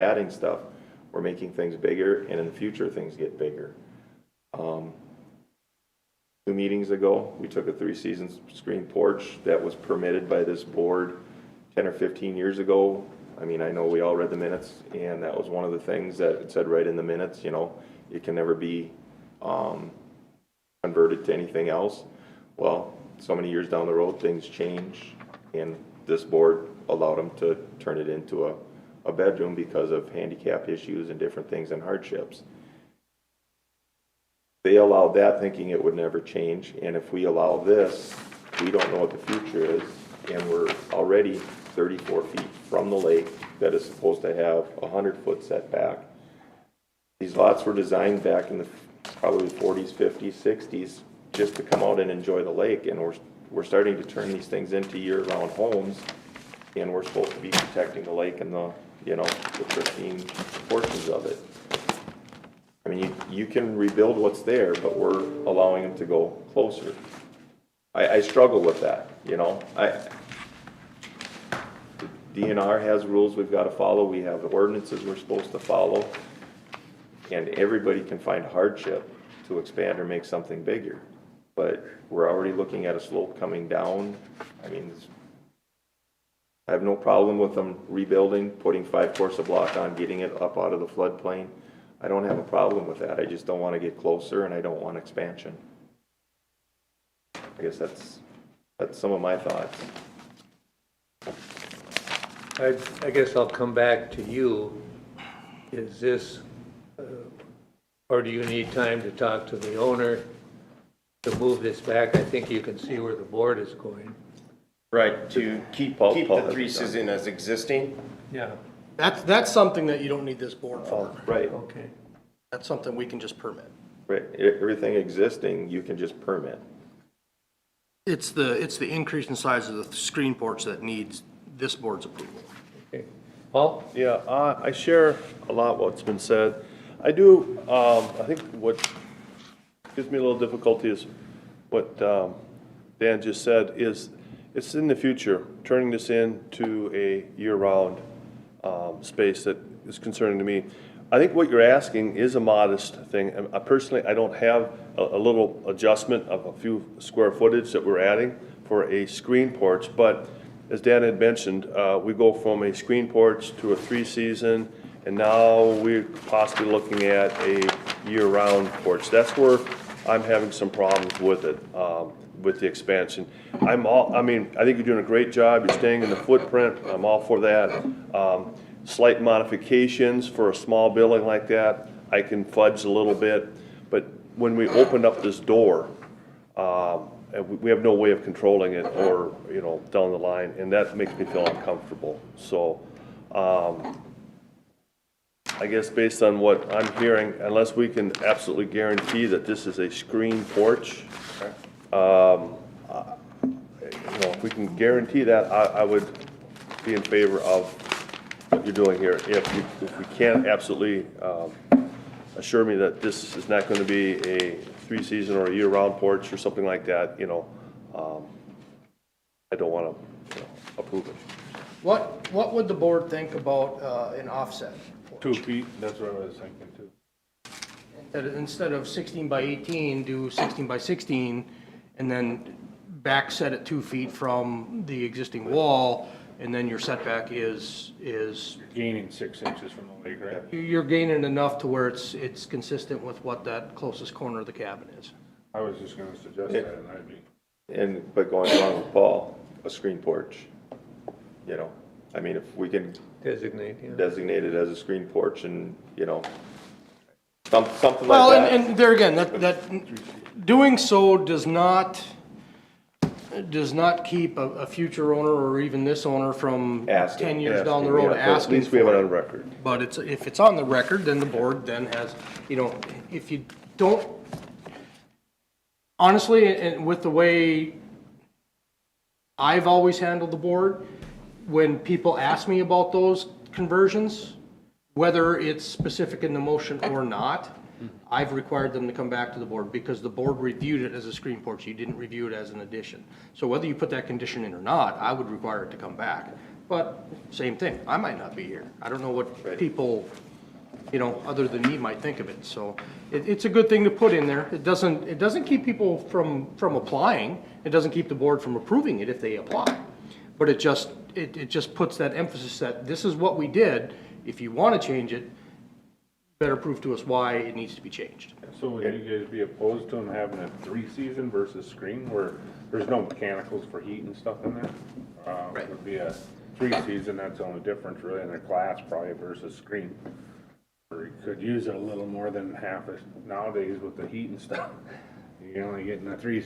adding stuff, we're making things bigger, and in the future, things get bigger. 2 meetings ago, we took a 3-season screen porch that was permitted by this board 10 or 15 years ago. I mean, I know we all read the minutes, and that was one of the things that it said right in the minutes, you know, it can never be converted to anything else. Well, so many years down the road, things change, and this board allowed them to turn it into a bedroom because of handicap issues and different things and hardships. They allowed that thinking it would never change, and if we allow this, we don't know what the future is, and we're already 34 feet from the lake that is supposed to have a 100-foot setback. These lots were designed back in the probably 40s, 50s, 60s just to come out and enjoy the lake, and we're starting to turn these things into year-round homes, and we're supposed to be protecting the lake and the, you know, the pristine portions of it. I mean, you can rebuild what's there, but we're allowing them to go closer. I struggle with that, you know. DNR has rules we've got to follow. We have ordinances we're supposed to follow. And everybody can find hardship to expand or make something bigger. But we're already looking at a slope coming down. I mean, I have no problem with them rebuilding, putting 5 course of block on, getting it up out of the floodplain. I don't have a problem with that. I just don't want to get closer, and I don't want expansion. I guess that's some of my thoughts. I guess I'll come back to you. Is this, or do you need time to talk to the owner to move this back? I think you can see where the board is going. Right, to keep Paul the has 3 it done. season as existing. Yeah. That's something that you don't need this board for. Right, Okay. That's something we can just permit. right. Everything existing, you can just permit. It's the increase in size of the screen porch that needs this board's approval. Okay. Paul? Yeah, I share a lot what's been said. I do, I think what gives me a little difficulty is what Dan just said is it's in the future, turning this into a year-round space that is concerning to me. I think what you're asking is a modest thing. And personally, I don't have a little adjustment of a few square footage that we're adding for a screen porch, but as Dan had mentioned, we go from a screen porch to a 3-season, and now we're possibly looking at a year-round porch. That's where I'm having some problems with it, with the expansion. I mean, I think you're doing a great job. You're staying in the footprint. I'm all for that. Slight modifications for a small building like that, I can fudge a little bit. But when we opened up this door, and we have no way of controlling it or, you know, down the line, and that makes me feel uncomfortable. So, I guess based on what I'm hearing, unless we can absolutely guarantee that this is a screen porch, you know, if we can guarantee that, I would be in favor of what you're doing here. If we can't absolutely assure me that this is not going to be a 3-season or a year-round porch or something like that, you know, I don't want to approve it. What would the board think about an offset? 2 feet, that's what I was thinking too. That instead of 16 by 18, do 16 by 16, and then back set it 2 feet from the existing wall, and then your setback is Gaining 6 inches from the lake, right? you're gaining enough to where it's consistent with what that closest corner of the cabin is. I was just gonna suggest that, and I'd be. But going along with Paul, a screen porch, you know, I mean, if we can Designate, yeah. designate it as a screen porch and, you know, something Well, like that. and there again, that doing so does not keep a future owner or even this owner from Asking, 10 years down the road yeah, but asking At least we have for it it. on record. But if it's on the record, then the board then has, you know, if you don't, honestly, and with the way I've always handled the board, when people ask me about those conversions, whether it's specific in the motion or not, I've required them to come back to the board because the board reviewed it as a screen porch. You didn't review it as an addition. So whether you put that condition in or not, I would require it to come back. But same thing, I might not be here. I don't know what Right. people, you know, other than me might think of it. So it's a good thing to put in there. It doesn't keep people from applying. It doesn't keep the board from approving it if they apply. But it just puts that emphasis that this is what we did. If you want to change it, better prove to us why it needs to be changed. So would you guys be opposed to them having a 3-season versus screen where there's no mechanicals for heat and stuff in there? Right. It would be a 3-season, that's the only difference really in their class probably versus screen. Or you could use it a little more than half a, nowadays with the heat and stuff. You're only getting a three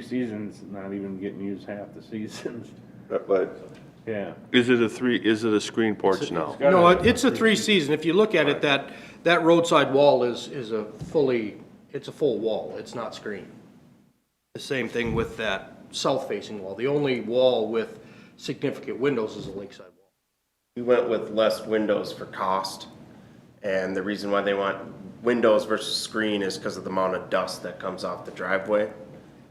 seasons, not even getting used half the seasons. But Yeah. Is it a screen porch now? No, it's a 3-season. If you look at it, that roadside wall is a full wall. It's not screened. The same thing with that south-facing wall. The only wall with significant windows is a lakeside wall. We went with less windows for cost, and the reason why they want windows versus screen is because of the amount of dust that comes off the driveway.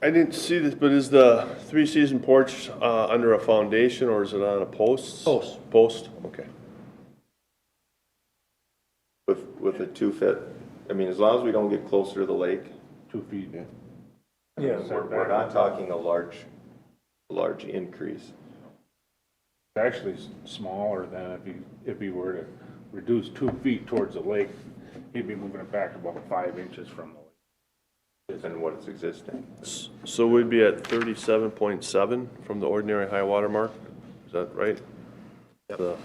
I didn't see this, but is the 3-season porch, under a foundation or is it on a post? Post. Post, okay. with a 2-foot, I mean, as long as we don't get closer to the lake, 2 feet. Yeah. we're not talking a large increase. It's actually smaller than if you were to reduce 2 feet towards the lake, you'd be moving it back about 5 inches from the lake. Than what is existing. So we'd be at 37.7 from the ordinary high water mark? Is that right? Yep.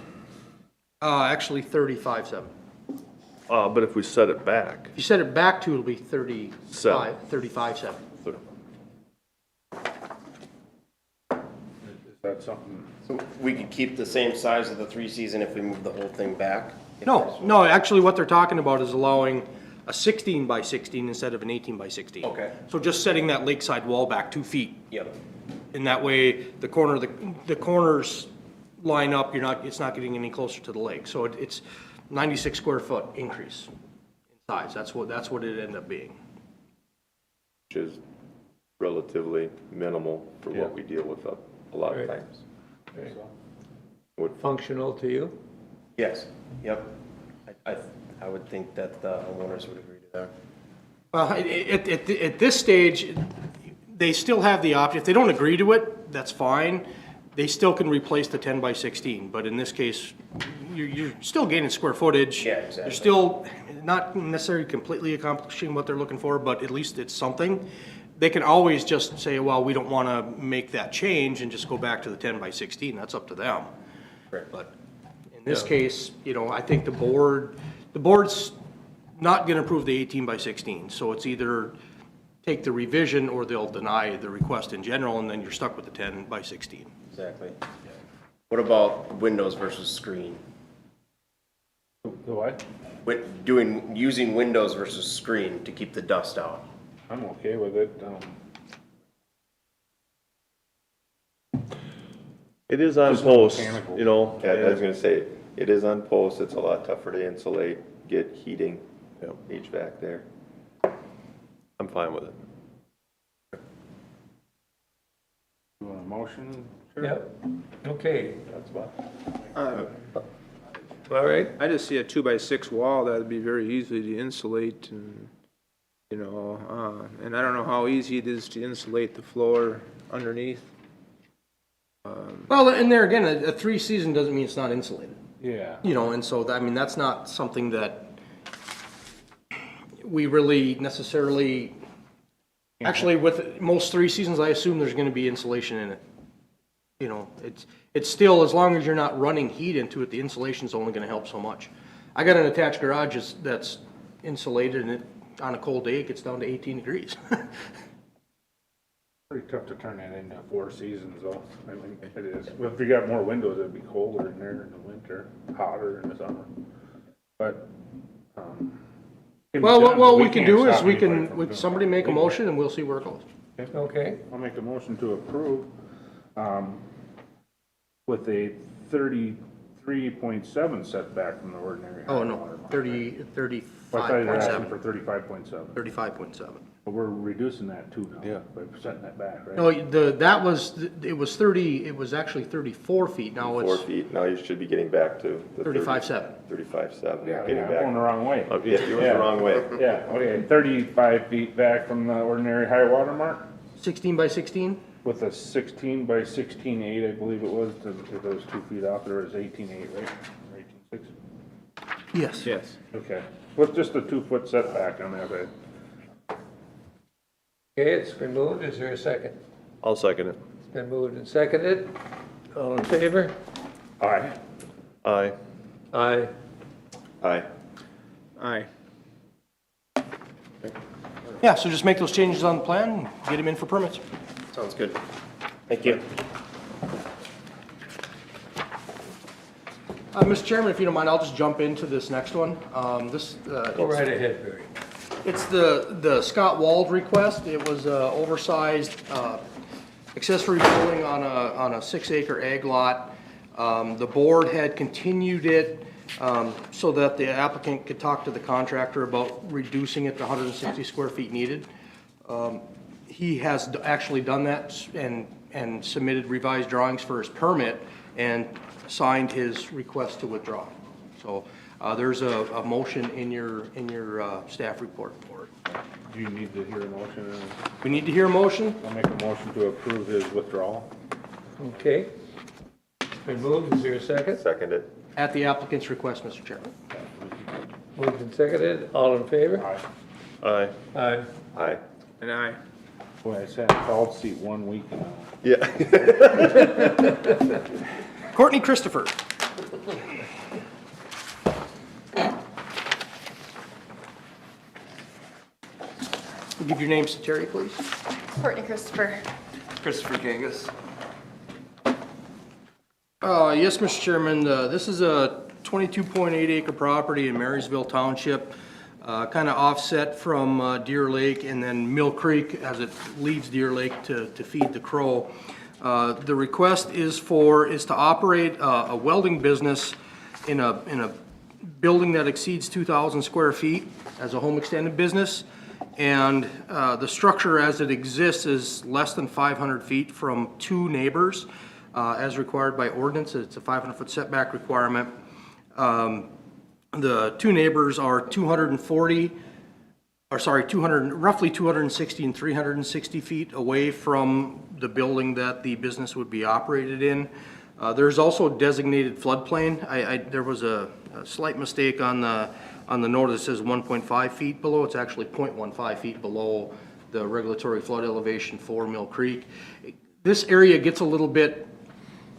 Actually 35.7. But if we set it back, If you set it back to, it'll be 35.7. Is that something? So we could keep the same size of the 3-season if we move the whole thing back? No, actually what they're talking about is allowing a 16 by 16 instead of an 18 by 16. Okay. So just setting that lakeside wall back 2 feet. Yep. And that way, the corners line up, it's not getting any closer to the lake. So it's 96 square foot increase in size. That's what it ended up being. Which is relatively minimal for Yeah. what we deal with a lot of Right. times. Functional to you? Yes, yep. I would think that the homeowners would agree to that. Well, at this stage, they still have the option. If they don't agree to it, that's fine. They still can replace the 10 by 16, but in this case, you're still gaining square footage. Yeah, exactly. You're still not necessarily completely accomplishing what they're looking for, but at least it's something. They can always just say, well, we don't want to make that change and just go back to the 10 by 16. That's up to them. Correct. But in this case, I think the board's not going to approve the 18 by 16. So it's either take the revision or they'll deny the request in general, and then you're stuck with the 10 by 16. Exactly. What about windows versus screen? The what? Using windows versus screen to keep the dust out. I'm okay with it. it is on Just no post, mechanical. Yeah, I was gonna say, it is on post, it's a lot tougher to insulate, get heating, Yep. HVAC there. I'm fine with it. You want a motion? Sure. Yep. Okay, That's about. all right. I just see a 2-by-6 wall that'd be very easy to insulate and, and I don't know how easy it is to insulate the floor underneath. Well, and there again, a 3-season doesn't mean it's not insulated. Yeah. And so, that's not something that we really necessarily, actually, with most 3-seasons, I assume there's gonna be insulation in it. It's still, as long as you're not running heat into it, the insulation's only gonna help so much. I got an attached garage that's insulated, and on a cold day, it gets down to 18 degrees. Pretty tough to turn that into 4 seasons though. I mean, it is. If you got more windows, it'd be colder in there in the winter, hotter in the summer. But, Well, what we can can't do is stop we anybody can, from would doing somebody it. make a motion and we'll see where it goes. Okay, I'll make a motion to approve, with a 33 33.7 setback from the ordinary. Oh, high no, water mark, 30, right? I thought you were asking 35.7, for 35.7. 35.7. But we're reducing that too now. Yeah. By setting that back, right? No, it was actually 34 feet, now 4 it's feet, now you should be getting back to the 35.7. 35.7, Yeah, getting I'm going the back. wrong way. Yeah, you went Yeah. the wrong way. Yeah, okay, 35 feet back from the ordinary high water mark 16 by 16? with a 16 by 16.8, I believe it was, if it was 2 feet off, there was 18.8, right? Or 18.6? Yes. Yes. Okay, with just a 2-foot setback on that, right? Okay, it's been moved. Is there a second? I'll second it. It's been moved and seconded. All in favor? Aye. Aye. Aye. Aye. Aye. Yeah, so just make those changes on the plan, and get them in for permits. Sounds good. Thank you. Mr. Chairman, if you don't mind, I'll just jump into this next one. Go right ahead, Barry. It's the Scott Wald request. It was a oversized accessory building on a 6-acre ag lot. The board had continued it so that the applicant could talk to the contractor about reducing it to 160 square feet needed. He has actually done that and submitted revised drawings for his permit and signed his request to withdraw. So there's a motion in your staff report for it. Do you need to hear a motion? We need to hear a motion. I'll make a motion to approve his withdrawal. Okay. It's been moved. Is there a second? Seconded. At the applicant's request, Mr. Chairman. Moved and seconded. All in favor? Aye. Aye. Aye. Aye. And aye. Boy, I sat in called seat 1 week now. Yeah. Courtney Christopher. Give your names to Terry, please. Courtney Christopher. Christopher Kangas. Yes, Mr. Chairman, this is a 22.8 acre property in Marysville Township, kind of offset from Deer Lake and then Mill Creek as it leaves Deer Lake to feed the Crow. The request is to operate a welding business in a building that exceeds 2,000 square feet as a home extended business. And the structure as it exists is less than 500 feet from 2 neighbors, as required by ordinance. It's a 500-foot setback requirement. The 2 neighbors are roughly 260 and 360 feet away from the building that the business would be operated in. There's also a designated floodplain. There was a slight mistake on the note that says 1.5 feet below. It's actually 0.15 feet below the regulatory flood elevation for Mill Creek. This area gets a little bit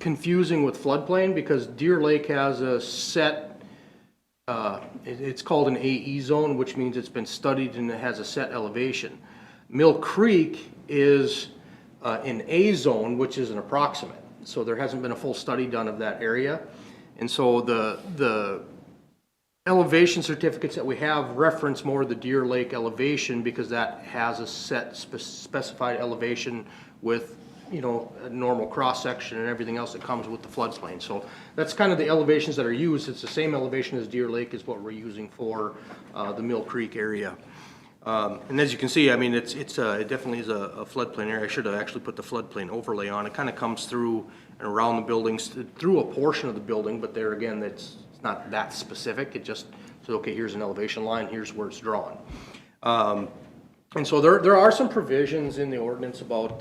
confusing with floodplain because Deer Lake has a set, it's called an AE zone, which means it's been studied and it has a set elevation. Mill Creek is an A zone, which is an approximate. So there hasn't been a full study done of that area. And so the elevation certificates that we have reference more the Deer Lake elevation because that has a set specified elevation with, you know, a normal cross section and everything else that comes with the floodplain. So that's kind of the elevations that are used. It's the same elevation as Deer Lake is what we're using for the Mill Creek area. And as you can see, I mean, it definitely is a floodplain area. I should have actually put the floodplain overlay on. It kind of comes through and around the buildings, through a portion of the building, but there again, it's not that specific. It just says, okay, here's an elevation line, here's where it's drawn. And so there are some provisions in the ordinance about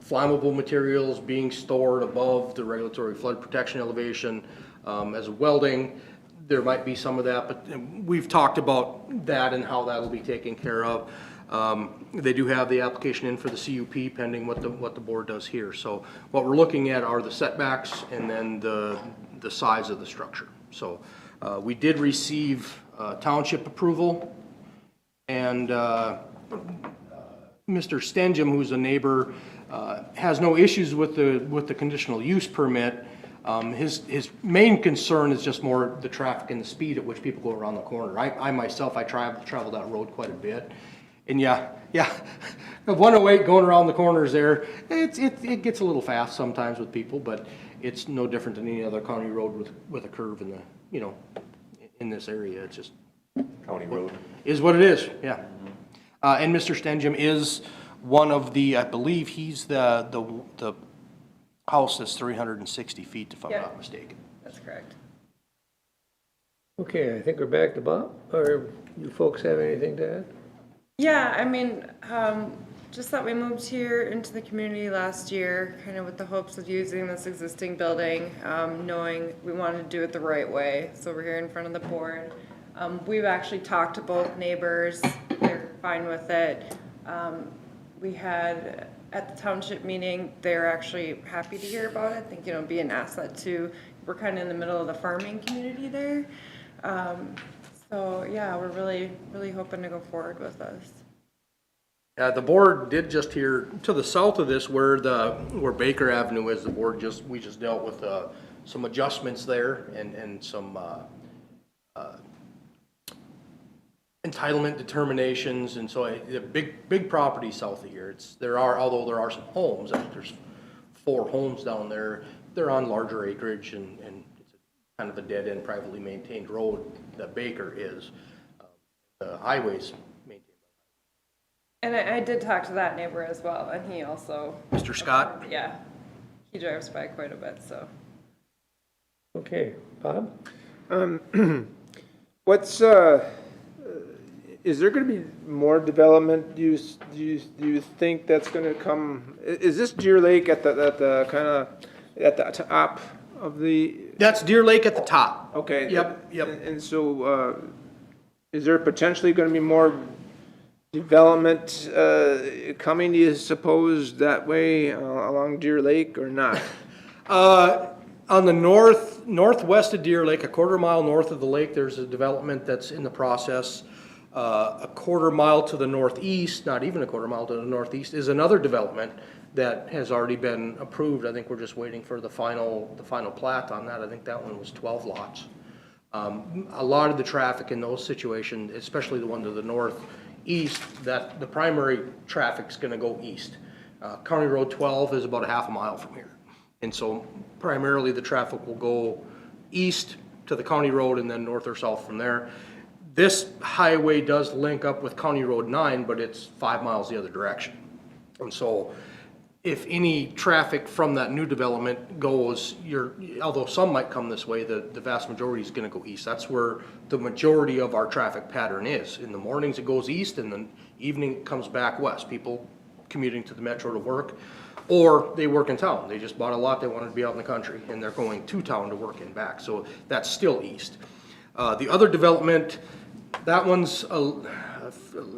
flammable materials being stored above the regulatory flood protection elevation as welding. There might be some of that, but we've talked about that and how that'll be taken care of. They do have the application in for the CUP pending what the board does here. So what we're looking at are the setbacks and then the size of the structure. So we did receive township approval, and Mr. Stengham, who's a neighbor, has no issues with the conditional use permit. His main concern is just more the traffic and the speed at which people go around the corner. I myself, I travel that road quite a bit. And yeah, 108 going around the corners there, it gets a little fast sometimes with people, but it's no different than any other county road with a curve in the, you know, in this area. It's just County road. is what it is, yeah. And Mr. Stenjum is one of the, I believe he's the house that's 360 feet, if I'm Yeah. not mistaken. That's correct. Okay, I think we're back to Bob, or you folks have anything to add? Yeah, I mean, just that we moved here into the community last year, kind of with the hopes of using this existing building, knowing we wanted to do it the right way. So we're here in front of the board. We've actually talked to both neighbors. They're fine with it. We had, at the township meeting, they're actually happy to hear about it. I think, you know, be an asset to, we're kind of in the middle of the farming community there. So yeah, we're really hoping to go forward with this. The board did just hear, to the south of this, where Baker Avenue is, we just dealt with some adjustments there and some entitlement determinations, and so the big property south of here. Although there are some homes, I think there's 4 homes down there. They're on larger acreage, and it's kind of a dead-end, privately maintained road that Baker is. The highways maintained. And I did talk to that neighbor as well, and he also, Mr. Scott? yeah, he drives by quite a bit, so. Okay, Bob? What's, is there gonna be more development, do you think that's gonna come? Is this Deer Lake at the kinda, at the top of the, That's Deer Lake at the top. okay? Yep. And so, is there potentially gonna be more development, coming, do you suppose, that way, along Deer Lake or not? On the northwest of Deer Lake, a quarter mile north of the lake, there's a development that's in the process. A quarter mile to the northeast, not even a quarter mile to the northeast, is another development that has already been approved. I think we're just waiting for the final plat on that. I think that one was 12 lots. A lot of the traffic in those situations, especially the one to the northeast, that the primary traffic's gonna go east. County Road 12 is about a half a mile from here. And so primarily the traffic will go east to the county road and then north or south from there. This highway does link up with County Road 9, but it's 5 miles the other direction. And so if any traffic from that new development goes, although some might come this way, the vast majority is gonna go east. That's where the majority of our traffic pattern is. In the mornings it goes east, and then evening it comes back west. People commuting to the metro to work, or they work in town. They just bought a lot, they wanted to be out in the country, and they're going to town to work and back. So that's still east. The other development, that one's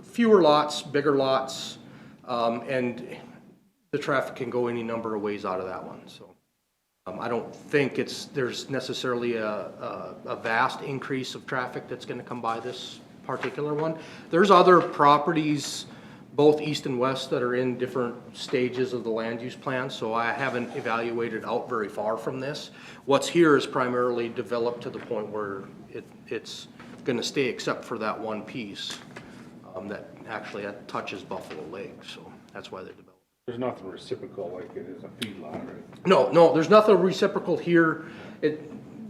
fewer lots, bigger lots, and the traffic can go any number of ways out of that one. So I don't think there's necessarily a vast increase of traffic that's going to come by this particular one. There's other properties, both east and west, that are in different stages of the land use plan, so I haven't evaluated out very far from this. What's here is primarily developed to the point where it's going to stay, except for that one piece that actually touches Buffalo Lake, so that's why they're developing. There's nothing reciprocal like it is a feedlot, right? No, there's nothing reciprocal here.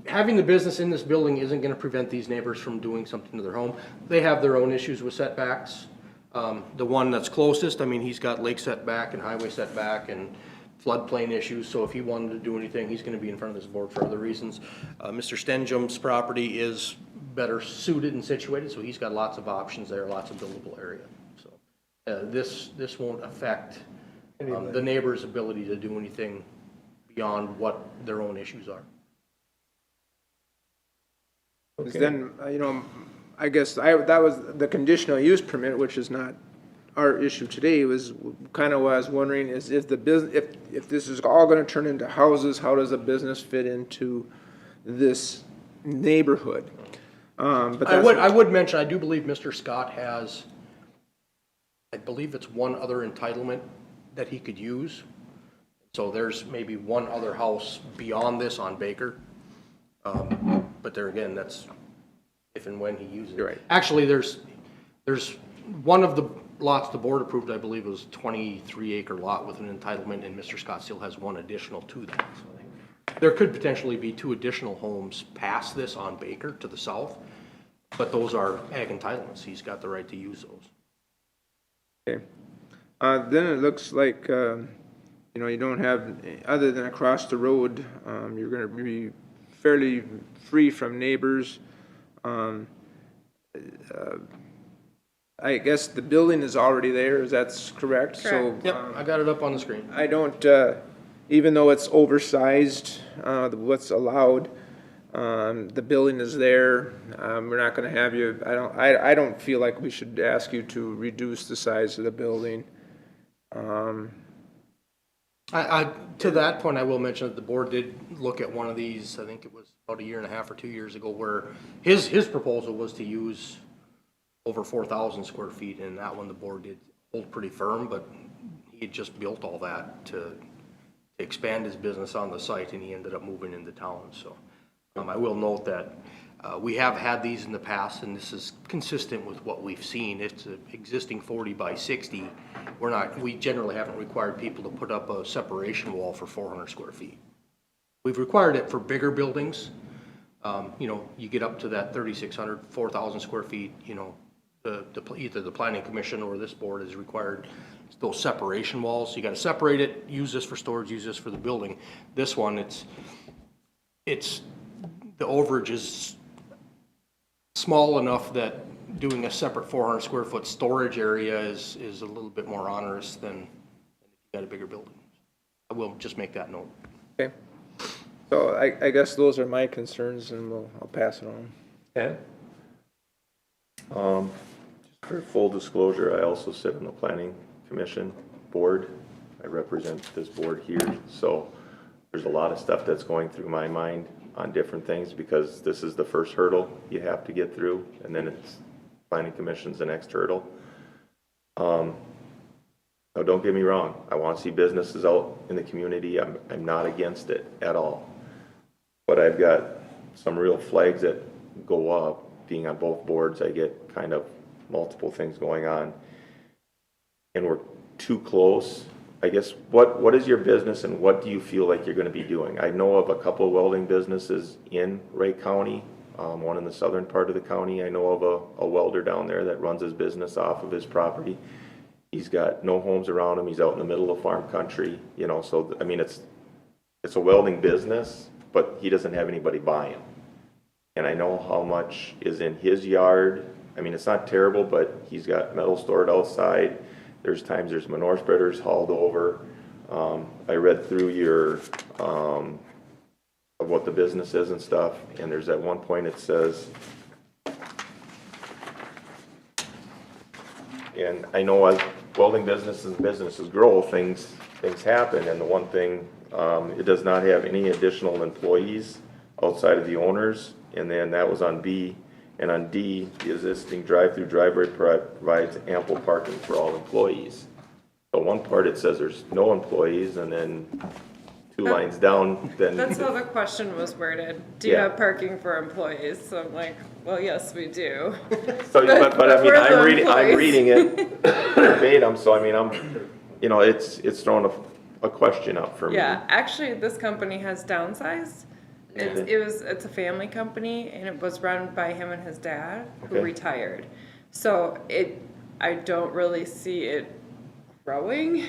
Having the business in this building isn't going to prevent these neighbors from doing something to their home. They have their own issues with setbacks. The one that's closest, I mean, he's got lake setback and highway setback and floodplain issues, so if he wanted to do anything, he's going to be in front of this board for other reasons. Mr. Stenjum's property is better suited and situated, so he's got lots of options there, lots of buildable area. So this won't affect the neighbor's ability to do anything beyond what their own issues are. 'Cause then, I guess that was the conditional use permit, which is not our issue today, was kind of what I was wondering is if the business, if this is all gonna turn into houses, how does a business fit into this neighborhood? But I would mention, I do believe Mr. Scott has, I believe it's one other entitlement that he could use. So there's maybe one other house beyond this on Baker. But there again, that's if and when he uses it. You're right. Actually, there's one of the lots the board approved, I believe, was 23-acre lot with an entitlement, and Mr. Scott still has one additional to that. So I think There could potentially be 2 additional homes past this on Baker to the south, but those are ag entitlements. He's got the right to use those. Okay. Then it looks like, you know, you don't have, other than across the road, you're gonna be fairly free from neighbors. I guess the building is already there, is that correct? So, Correct. Yep, I got it up on the screen. I don't, even though it's oversized, what's allowed, the building is there. We're not gonna have you, I don't feel like we should ask you to reduce the size of the building. To that point, I will mention that the board did look at one of these, I think it was about 1.5 or 2 years ago, where his proposal was to use over 4,000 square feet, and that one the board did hold pretty firm, but he had just built all that to expand his business on the site, and he ended up moving into town, so. I will note that we have had these in the past, and this is consistent with what we've seen. It's an existing 40 by 60. We generally haven't required people to put up a separation wall for 400 square feet. We've required it for bigger buildings. You know, you get up to that 3,600, 4,000 square feet, you know, either the planning commission or this board has required those separation walls. You got to separate it, use this for storage, use this for the building. This one, it's the overage is small enough that doing a separate 400 square foot storage area is a little bit more onerous than if you got a bigger building. I will just make that note. Okay. So I guess those are my concerns, and I'll pass it on. Okay? Just for full disclosure, I also sit on the planning commission board. I represent this board here, so there's a lot of stuff that's going through my mind on different things, because this is the first hurdle you have to get through, and then it's planning commission's the next hurdle. Now, don't get me wrong, I want to see businesses out in the community. I'm not against it at all, but I've got some real flags that go up. Being on both boards, I get kind of multiple things going on, and we're too close. I guess, what is your business, and what do you feel like you're gonna be doing? I know of a couple of welding businesses in Wright County, one in the southern part of the county. I know of a welder down there that runs his business off of his property. He's got no homes around him, he's out in the middle of farm country, you know, so, I mean, it's a welding business, but he doesn't have anybody buy him. And I know how much is in his yard. I mean, it's not terrible, but he's got metal stored outside. There's times there's manure spreaders hauled over. I read through your, of what the business is and stuff, and there's at one point it says, and I know as welding businesses grow, things happen, and the one thing, it does not have any additional employees outside of the owners, and then that was on B. And on D, the existing drive-through driveway provides ample parking for all employees. So one part it says there's no employees, and then 2 lines down, then. That's how the question was worded. Do you Yeah. have parking for employees? So I'm like, well, yes, we do. So, but I mean, we're the I'm employees. reading it verbatim, so I mean, you know, it's throwing a question up for me. Yeah, actually, this company has downsized. It's a family company, and it was run by him and his dad, who Okay. retired. So I don't really see it growing.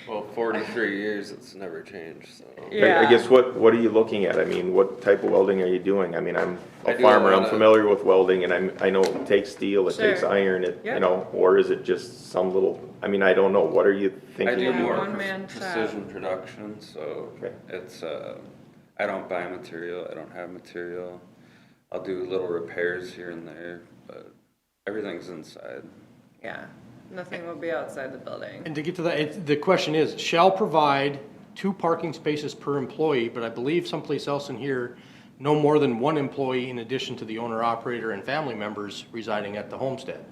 Well, 43 years, it's never changed, so. Yeah. I guess what are you looking at? I mean, what type of welding are you doing? I mean, I'm I a do farmer, a I'm lot of- familiar with welding, and I know it takes steel, it takes Sure. iron, you Yep. know, or is it just some little, I mean, I don't know, what are you I thinking do of doing? more one-man shop. precision production, so Okay. it's, I don't buy material, I don't have material. I'll do little repairs here and there, but everything's inside. Yeah, nothing will be outside the building. And to get to that, the question is, shall provide 2 parking spaces per employee, but I believe someplace else in here, no more than 1 employee in addition to the owner, operator, and family members residing at the homestead.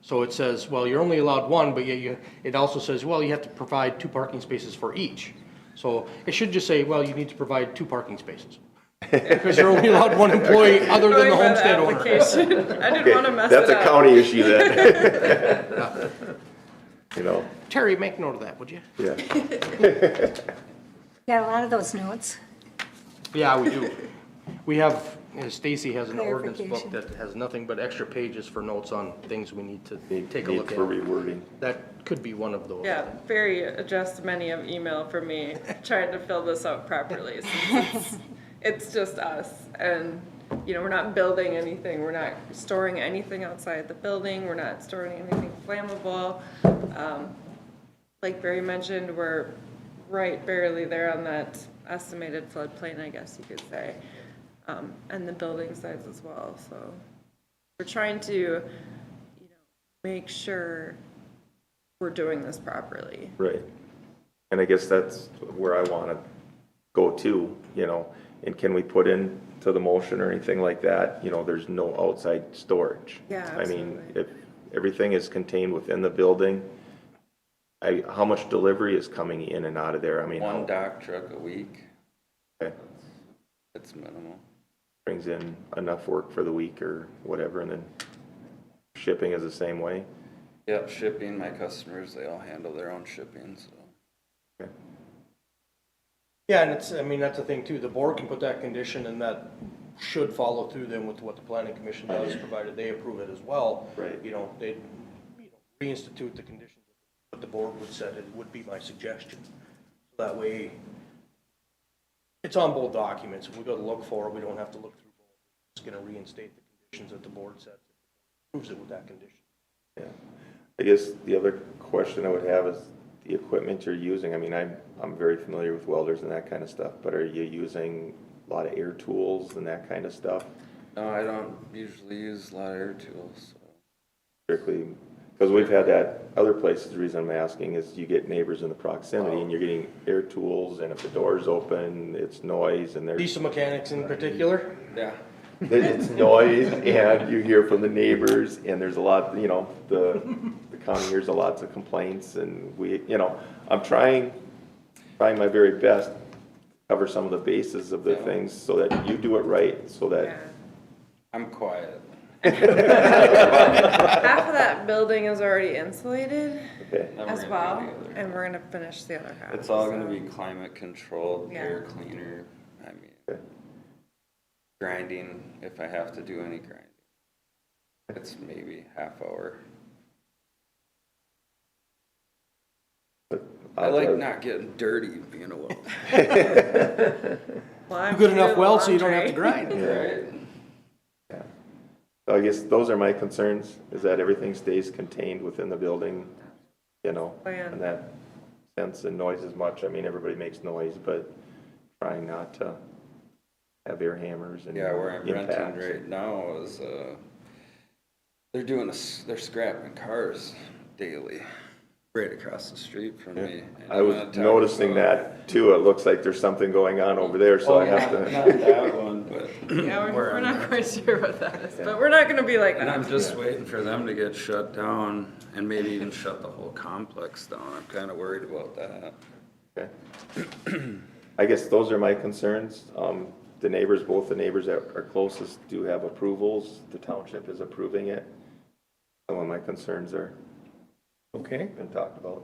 So it says, well, you're only allowed 1, but yet it also says, well, you have to provide 2 parking spaces for each. So it should just say, well, you need to provide 2 parking spaces. Because you're only allowed 1 employee other than the Going by homestead owner. application. I didn't Okay, want to mess it up. that's a county issue then. You know, Terry, make note of that, would you? yeah. Got a lot of those notes. Yeah, we do. We have, Stacy has an ordinance book Clarification. that has nothing but extra pages for notes on things we need to Need take a look for at. rewording. That could be one of those. Yeah, very just many of email from me trying to fill this out properly. Since it's just us, and you know, we're not building anything, we're not storing anything outside the building, we're not storing anything flammable. Like Barry mentioned, we're right barely there on that estimated floodplain, I guess you could say, and the building size as well. So we're trying to, you know, make sure we're doing this properly. Right. And I guess that's where I want to go to, you know, and can we put in to the motion or anything like that, you know, there's no outside storage. Yeah, I mean, absolutely. if everything is contained within the building, how much delivery is coming in and out of there? I mean, One how, dock truck a week, okay, it's minimal. brings in enough work for the week or whatever, and then shipping is the same way. Yep, shipping, my customers, they all handle their own shipping, so. Okay. Yeah, and it's, I mean, that's the thing too, the board can put that condition and that should follow through then with what the planning commission does, provided they approve it as well. Right. You know, they, reinstitute the conditions that the board would set, it would be my suggestion. So that way, it's on both documents, if we go to look for it, we don't have to look through both. It's gonna reinstate the conditions that the board sets, approves it with that condition. Yeah. I guess the other question I would have is the equipment you're using. I mean, I'm very familiar with welders and that kind of stuff, but are you using a lot of air tools and that kind of stuff? No, I don't usually use a lot of air tools, so. Strictly, because we've had that other places, the reason I'm asking is you get neighbors in the proximity and you're getting air tools, and if the door's open, it's noise and there's, Diesel mechanics in particular, Yeah. it's noise and you hear from the neighbors and there's a lot, you know, the county hears a lots of complaints and we, you know, I'm trying my very best to cover some of the bases of the things so that you do it right, so that, Yeah. I'm quiet. Half of that building is already insulated okay. Then we're as gonna do well, the other and half. we're gonna finish the other half. It's all gonna so. be climate controlled, Yeah. air cleaner, I mean, Okay. grinding, if I have to do any grinding. It's maybe half hour. I like not getting dirty being a welder. Well, I'm good doing enough the weld so you don't have to laundry. grind. Right? Yeah. So I guess those are my concerns, is that everything stays contained within the building, you know, Plan. in that sense, and noise as much. I mean, everybody makes noise, but trying not to have air hammers and Yeah, where I'm renting impacts. right now is, they're doing they're scrapping cars daily, right across the street from me. And I I'm was not talking noticing about- that too. It looks like there's something going on over there, so Oh, I have yeah, to. not that one, but. Yeah, where we're I'm not at. quite sure what that is, but we're not gonna be like And I'm that. just waiting for them to get shut down and maybe even shut the whole complex down. I'm kinda worried about that. Okay. I guess those are my concerns. The neighbors, both the neighbors that are closest do have approvals. The township is approving it. Some of my concerns are Okay, been talked about.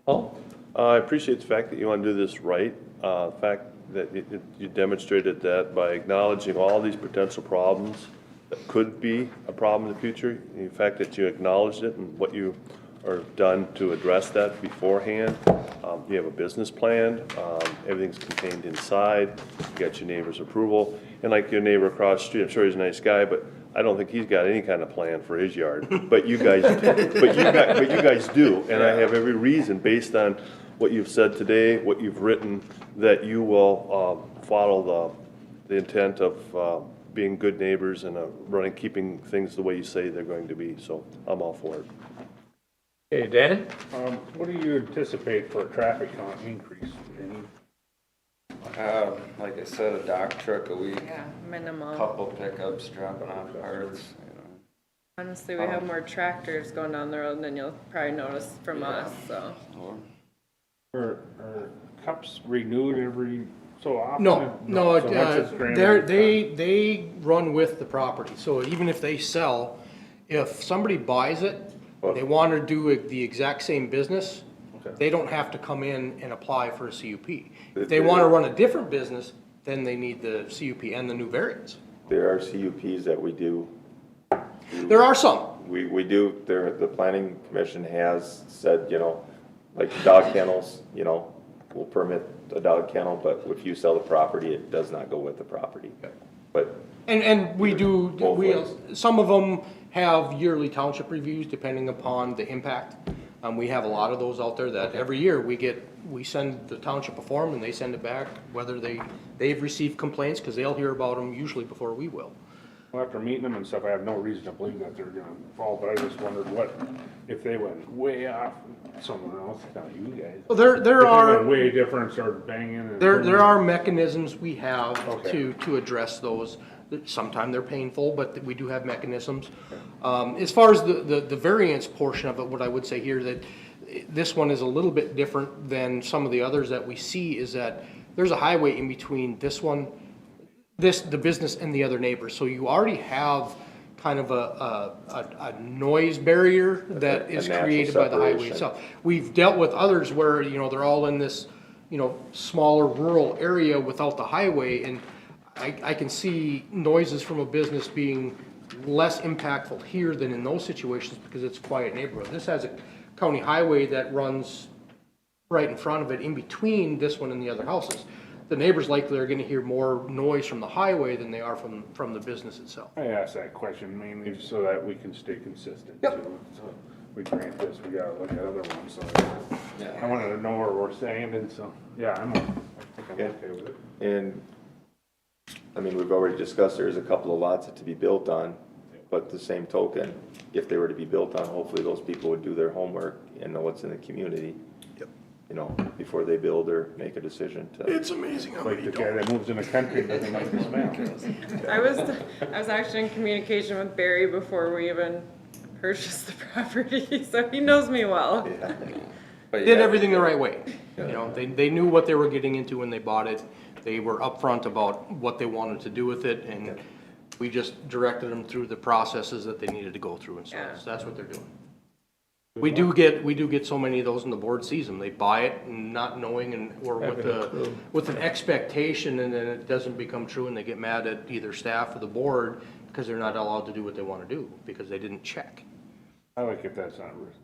Paul? I appreciate the fact that you want to do this right. The fact that you demonstrated that by acknowledging all these potential problems that could be a problem in the future. The fact that you acknowledged it and what you are done to address that beforehand. You have a business plan. Everything's contained inside. You got your neighbor's approval. And like your neighbor across the street, I'm sure he's a nice guy, but I don't think he's got any kind of plan for his yard. But you guys, but you guys do. And I have every reason, based on what you've said today, what you've written, that you will follow the intent of being good neighbors and keeping things the way you say they're going to be. So I'm all for it. Hey, Dan? What do you anticipate for a traffic count increase? Like I said, a dock truck a week, Yeah, minimal. couple pickups dropping off parts, you know. Honestly, we have more tractors going down the road than you'll probably notice from us, so. Or Are cups renewed every so often? No, So once it's granted, they run with the property, so even if they sell, if somebody buys it, they want to do the exact same business, they don't have to come in and apply for a CUP. If they want to run a different business, then they need the CUP and the new variance. There are CUPs that we do. There are some. We do, the planning commission has said, you know, like dog kennels, you know, we'll permit a dog kennel, but if you sell the property, it does not go with the property. But And we do, Both ways. some of them have yearly township reviews depending upon the impact. We have a lot of those out there that every year we send the township a form and they send it back, whether they've received complaints, because they'll hear about them usually before we will. Well, after meeting them and stuff, I have no reason to believe that they're gonna fall, but I just wondered what, if they went way off somewhere else, not you guys. Well, there If they are. went way different, started banging and. There are mechanisms we have Okay. to address those. Sometimes they're painful, but we do have mechanisms. As far as the variance portion of it, what I would say here, that this one is a little bit different than some of the others that we see, is that there's a highway in between this one, the business and the other neighbors. So you already have kind of a noise barrier that a is natural created by the highway separation. itself. We've dealt with others where, you know, they're all in this, you know, smaller rural area without the highway, and I can see noises from a business being less impactful here than in those situations because it's a quiet neighborhood. This has a county highway that runs right in front of it, in between this one and the other houses. The neighbors likely are gonna hear more noise from the highway than they are from the business itself. I asked that question mainly so that we can stay consistent Yep. too. So we grant this, we gotta look at other ones, so I wanted to know where we're standing, so, yeah, I think I'm Okay. okay with it. And, I mean, we've already discussed there's a couple of lots to be built on, but the same token, if they were to be built on, hopefully those people would do their homework and know what's in the community. Yep. You know, before they build or make a decision to. It's amazing how Like the guy that moves in the country doesn't like the smell. I was actually in communication with Barry before we even purchased the property, so he knows me well. Yeah. But did yeah, everything the right way. You know, they knew what they were getting into when they bought it. They were upfront about what they wanted to do with it, and we just directed them through the processes that they needed to go through, and so Yeah. that's what they're doing. We do get so many of those, and the board sees them. They buy it not knowing, and or with an expectation, and then it doesn't become true, and they get mad at either staff or the board because they're not allowed to do what they want to do because they didn't check. I like if that's not risk.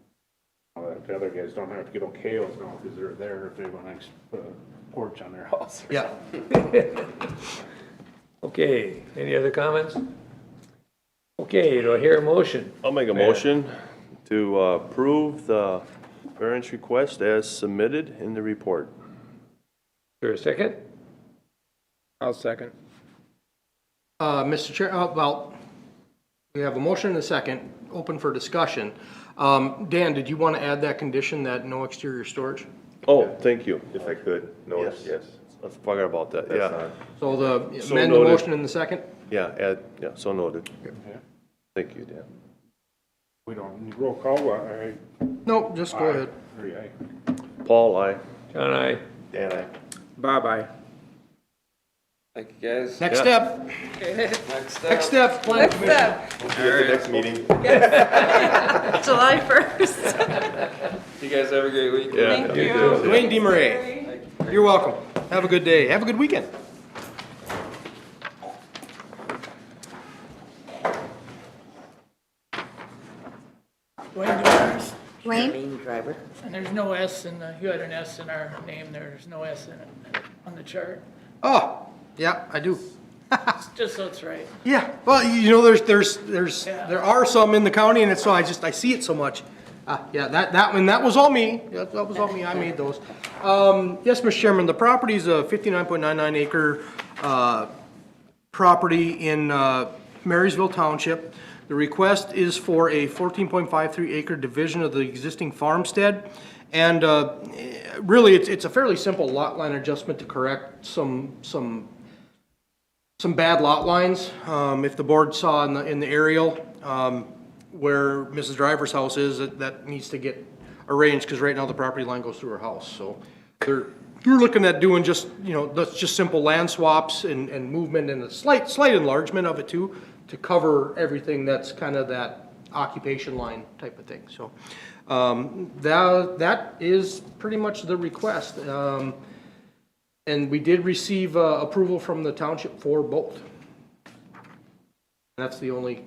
The other guys don't have to get okay with now because they're there if they want to put a porch on their house. Yeah. Okay, any other comments? Okay, do I hear a motion? I'll make a motion to approve the variance request as submitted in the report. For a second? I'll second. Mr. Chair, well, we have a motion and a second, open for discussion. Dan, did you want to add that condition that no exterior storage? Oh, thank you. If I could, no, yes. I forgot about that, That's yeah. not- So the So amend the noted. motion in the second? Yeah, so noted. Yeah. Thank you, Dan. We don't need roll call, I. No, just go ahead. Aye. Paul, aye. John, I. And I, Bye-bye. Thank you, guys. Next Yeah. step, Next step. next step, planning Next commission. step, we'll see you at the next meeting. July 1st. You guys have a great weekend. Yeah. Thank you. Dwayne DeMarais, you're welcome. Have a good day. Have a good weekend. Dwayne DeMars, Wayne? and there's no S in the, you had an S in our name there, there's no S in it on the chart, Oh, yeah, I do. just so it's right. Yeah, well, you know, there are some in the county, and it's so I see it so much. Yeah, that was all me. Yeah, that was all me. I made those. Yes, Mr. Chairman, the property is a 59.99 acre property in Marysville Township. The request is for a 14.53 acre division of the existing farmstead. And really, it's a fairly simple lot line adjustment to correct some bad lot lines. If the board saw in the aerial where Mrs. Driver's house is, that needs to get arranged, because right now the property line goes through her house. So we're looking at doing just, you know, that's just simple land swaps and movement and a slight enlargement of it too, to cover everything that's kind of that occupation line type of thing. So that is pretty much the request. And we did receive approval from the township for both. That's the only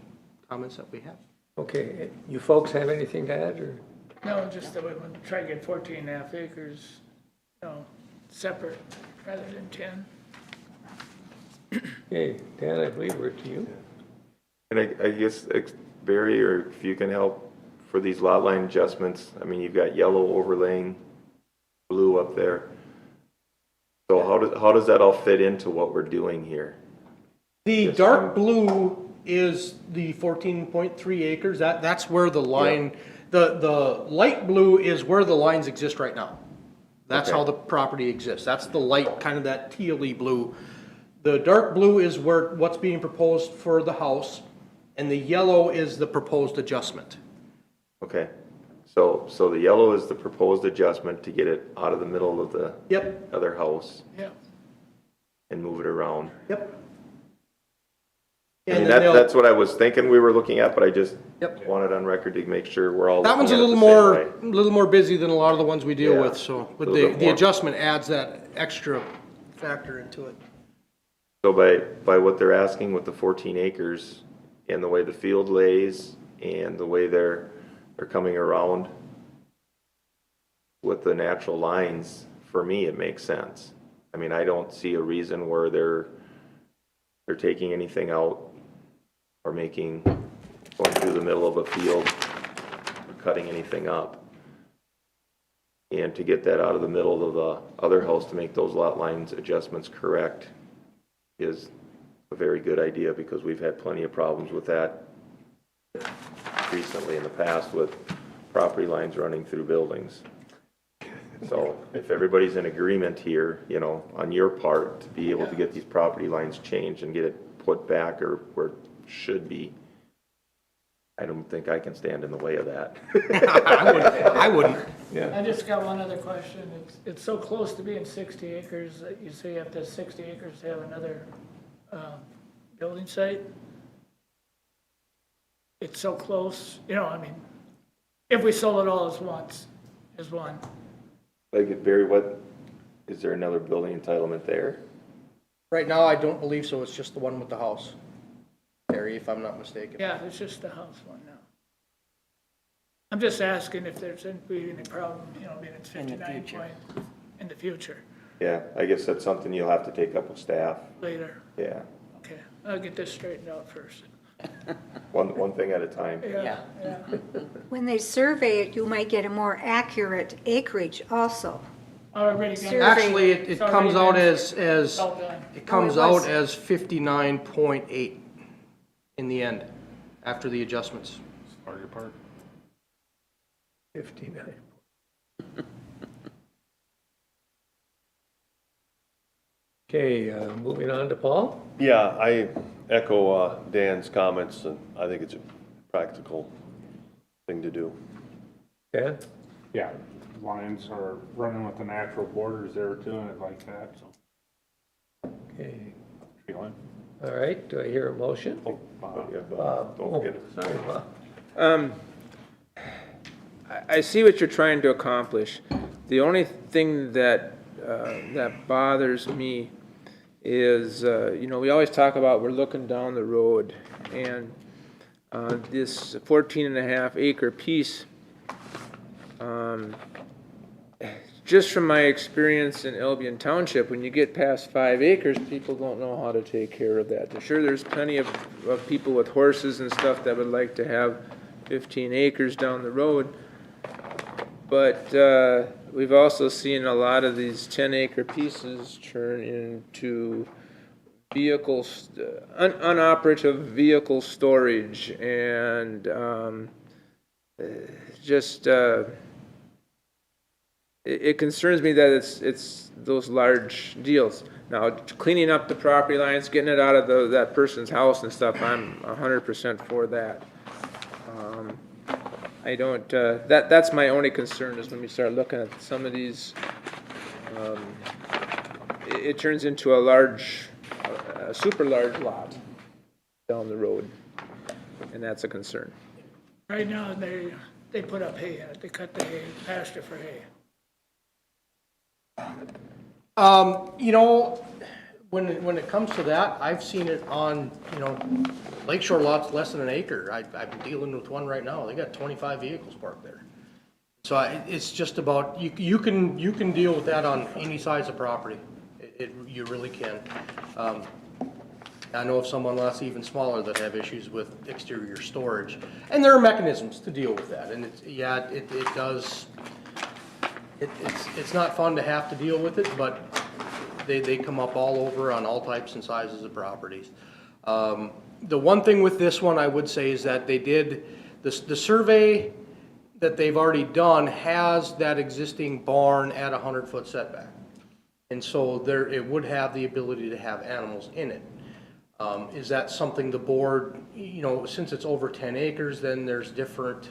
comments that we have. Okay, you folks have anything to add, or? No, just that we want to try to get 14 and a half acres, separate rather than 10. Okay, Dan, I believe we're to you. And I guess, Barry, or if you can help for these lot line adjustments, I mean, you've got yellow overlaying blue up there. So how does that all fit into what we're doing here? The dark blue is the 14.3 acres. That's where the line, the light blue is where the lines exist right now. That's Okay. how the property exists. That's the light, kind of that tealy blue. The dark blue is what's being proposed for the house, and the yellow is the proposed adjustment. Okay, so the yellow is the proposed adjustment to get it out of the middle of the Yep, other house Yeah. and move it around. yep. I mean, And then that's what I was thinking we were looking at, but I just Yep. wanted on record to make sure we're all that one's a looking little at it the same way. little more busy than a lot of the ones we deal Yeah, with, so, but a little bit the more. adjustment adds that extra factor into it. So by what they're asking with the 14 acres and the way the field lays and the way they're coming around with the natural lines, for me, it makes sense. I mean, I don't see a reason where they're taking anything out or going through the middle of a field or cutting anything up. And to get that out of the middle of the other house to make those lot lines adjustments correct is a very good idea, because we've had plenty of problems with that recently in the past with property lines running through buildings. So if everybody's in agreement here, on your part, to be able to get these property lines changed and get it put back or where it should be, I don't think I can stand in the way of that. I wouldn't. I just got one other question. It's so close to being 60 acres that you say you have to have 60 acres to have another building site. It's so close, I mean, if we sold it all as one. Like, Barry, is there another building entitlement there? Right now, I don't believe so. It's just the one with the house. Harry, if I'm not mistaken. Yeah, it's just the house one now. I'm just asking if there's any problem, being it's 59 point in the future, Yeah, I guess that's something you'll have to take up with staff. later. Yeah, Okay, I'll get this straightened out first. one thing at a time. Yeah. When they survey it, you might get a more accurate acreage also. Already got Sure. Actually, it It's comes already out been- as, it's all done. it comes Oh, it was. out as 59.8 in the end, after the adjustments. Or your part. 59. Okay, moving on to Paul. Yeah, I echo Dan's comments, and I think it's a practical thing to do. Dan? Yeah, lines are running with the natural borders there too, and it like that, so. Okay, Feeling. all right, do I hear a motion? Yeah, Bob, don't oh, forget it. sorry, Bob. I see what you're trying to accomplish. The only thing that bothers me is, we always talk about we're looking down the road, and this 14.5 acre piece, just from my experience in Albion Township, when you get past 5 acres, people don't know how to take care of that. I'm sure there's plenty of people with horses and stuff that would like to have 15 acres down the road. But we've also seen a lot of these 10-acre pieces turn into vehicles, unoperative vehicle storage, and it concerns me that it's those large deals. Now, cleaning up the property lines, getting it out of that person's house and stuff, I'm 100% for that. I don't, that's my only concern, is when we start looking at some of these, it turns into a super large lot down the road, and that's a concern. Right now, they put up hay, they cut the hay, pasture for hay. You know, when it comes to that, I've seen it on, lakeshore lots less than an acre. I'm dealing with one right now. They got 25 vehicles parked there. So it's just about, you can deal with that on any size of property. You really can. I know of someone that's even smaller that have issues with exterior storage, and there are mechanisms to deal with that. And it does. It's not fun to have to deal with it, but they come up all over on all types and sizes of properties. The one thing with this one I would say is that they did, the survey that they've already done has that existing barn at 100-foot setback. And so it would have the ability to have animals in it. Is that something the board, since it's over 10 acres, then there's different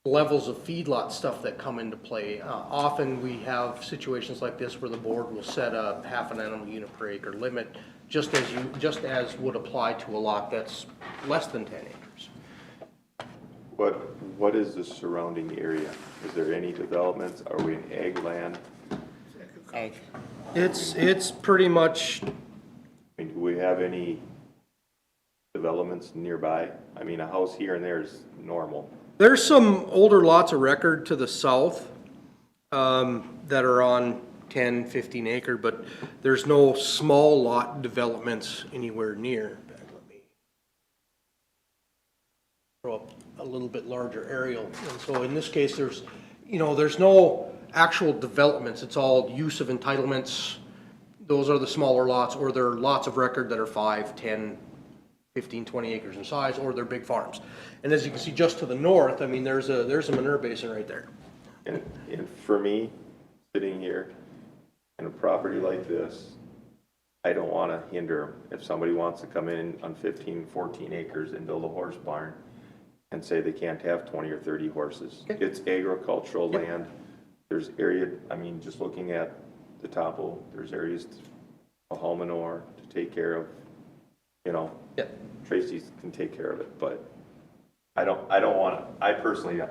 levels of feedlot stuff that come into play. Often we have situations like this where the board will set a half an animal unit per acre limit, just as would apply to a lot that's less than 10 acres. What is the surrounding area? Is there any developments? Are we in ag land? Egg. It's pretty much, I mean, do we have any developments nearby? I mean, a house here and there is normal. there's some older lots of record to the south that are on 10, 15 acre, but there's no small lot developments anywhere near. Let me throw up a little bit larger aerial. And so in this case, there's no actual developments. It's all use of entitlements. Those are the smaller lots, or they're lots of record that are 5, 10, 15, 20 acres in size, or they're big farms. And as you can see just to the north, I mean, there's a manure basin right there. And for me, sitting here in a property like this, I don't want to hinder them. If somebody wants to come in on 15, 14 acres and build a horse barn and say they can't have 20 or 30 horses. Okay. It's agricultural land. There's area, I mean, just looking at the topo, there's areas to haul manure, to take care of, Yeah. Tracy's can take care of it, but I don't want, I personally,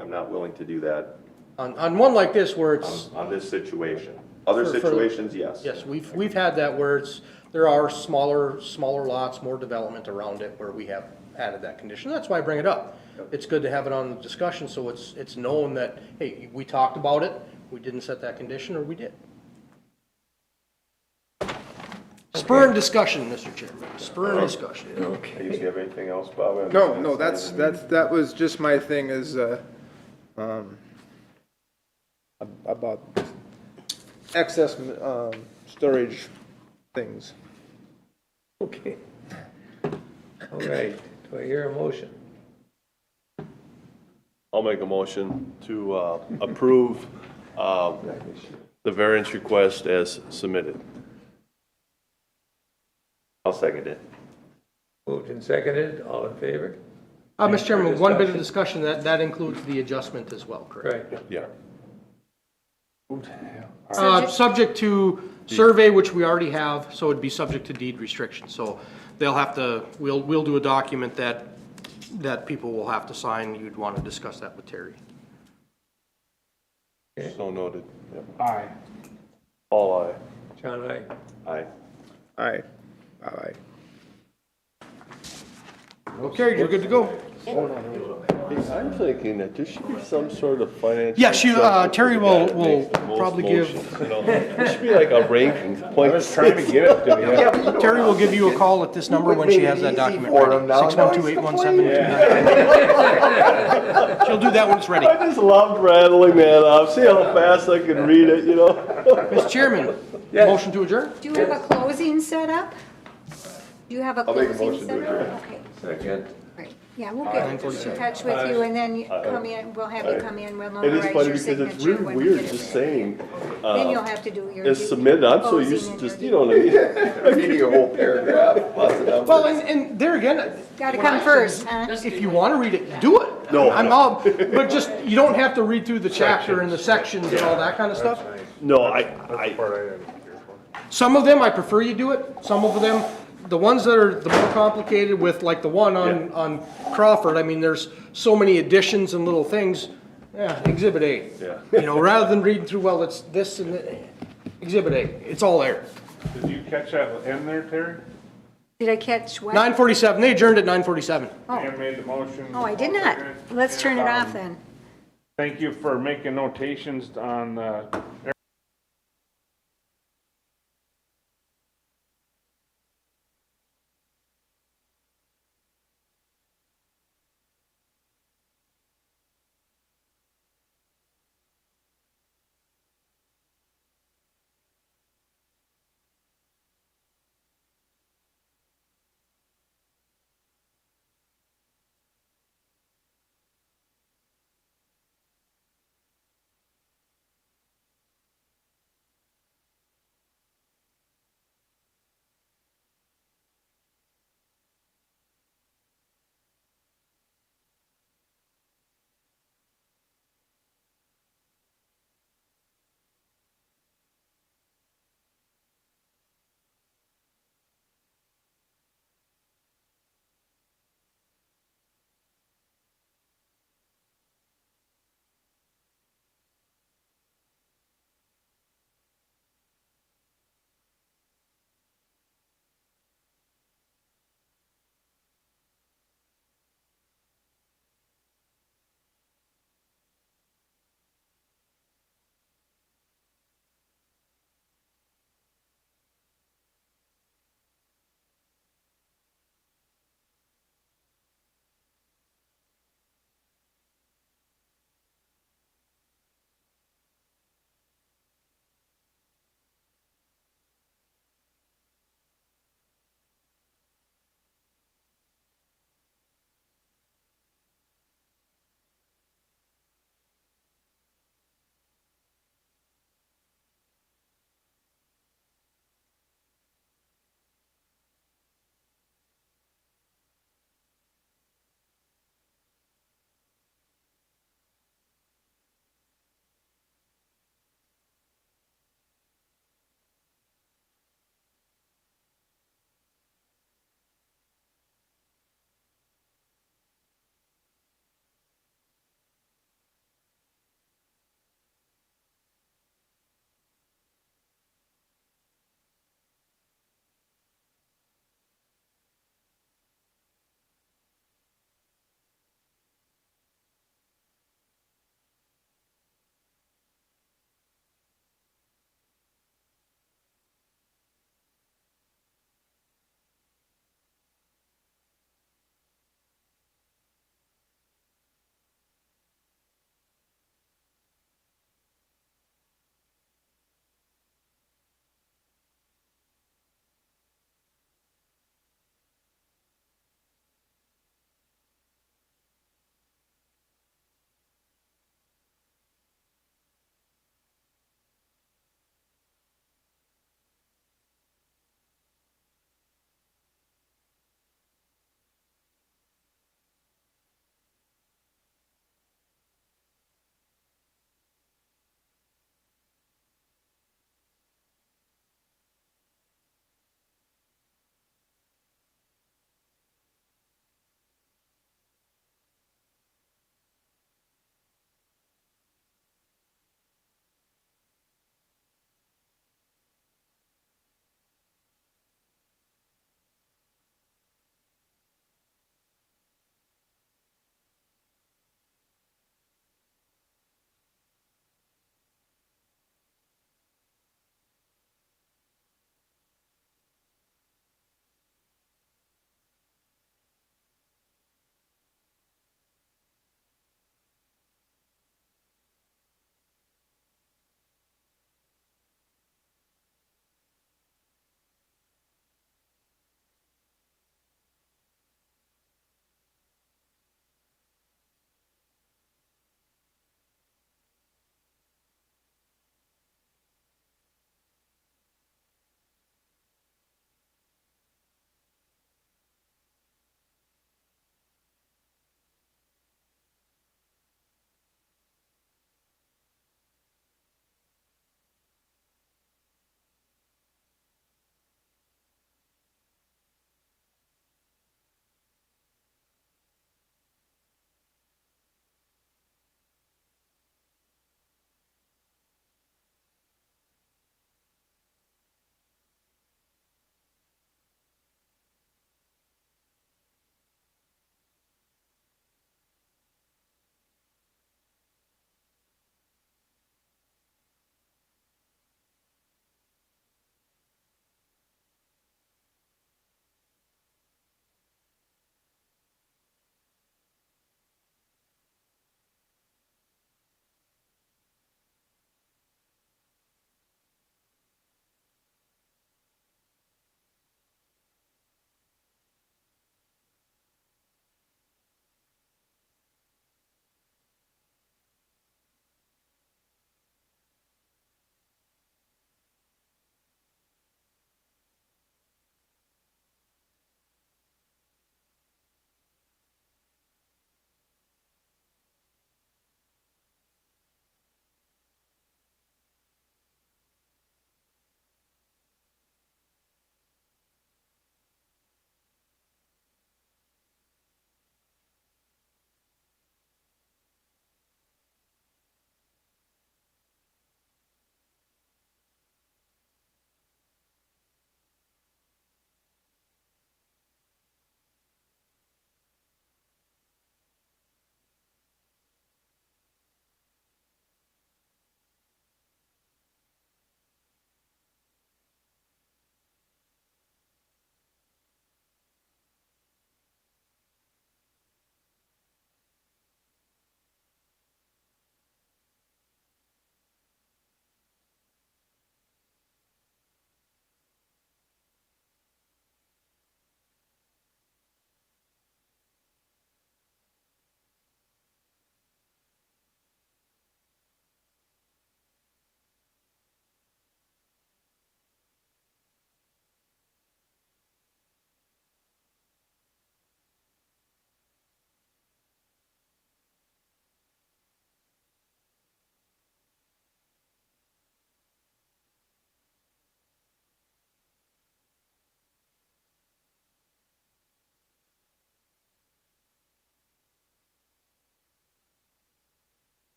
I'm not willing to do that On one like this where it's, on this situation. Other For- situations, yes. yes, we've had that where there are smaller lots, more development around it where we have added that condition. That's why I bring it up. It's good to have it on the discussion so it's known that, hey, we talked about it, we didn't set that condition, or we did. Spur and discussion, Mr. Chairman, spur and discussion. Do you have anything else, Bob? No, that was just my thing is, about excess, storage things. Okay. All right, do I hear a motion? I'll make a motion to approve the variance request as submitted. I'll second it. Moved and seconded, all in favor? Mr. Chairman, one bit of discussion, that includes the adjustment as well, correct? Right. Yeah. Subject to survey, which we already have, so it'd be subject to deed restriction. So they'll have to, we'll do a document that people will have to sign. You'd want to discuss that with Terry. So noted. Yep. Aye. All aye. John, aye. Aye. Aye. Aye. Okay, you're good to go. I'm thinking that there should be some sort of financial. Yes, Terry will probably give, There should be like a ranking point. I was trying to get it to you. Terry will give you a call at this number when she has that document ready. 612-817-2999. She'll do that when it's ready. I just loved rattling that off. See how fast I can read it, Mr. Chairman, motion to adjourn? Do you have a closing set up? Do you have a I'll make a closing motion to set up? adjourn. Okay, Second. great. Yeah, we'll get in touch with you and then you come in, we'll have you come in, we'll It is notarize funny your because it's signature really when we weird get it just ready. saying, Then you'll have to do your. as submitted. I'm so closing used to and just, your- you know what I mean? I'm reading a whole paragraph, lots of numbers. Well, and there again. Gotta come first, huh? If you want to read it, do it. No. But just, you don't have to read through the chapter and the sections and all that kind of stuff. No, That's the part I didn't care for. Some of them, I prefer you do it. Some of them, the ones that are the more complicated with, like the one on Crawford, I mean, there's so many additions and little things. Yeah, Exhibit A. Yeah. You know, rather than reading through, well, it's this and Exhibit A, it's all there. Did you catch that end there, Terry? Did I catch what? 9:47, they adjourned at 9:47. Dan made the motion. Oh, I did not. Let's turn it off then. Thank you for making notations on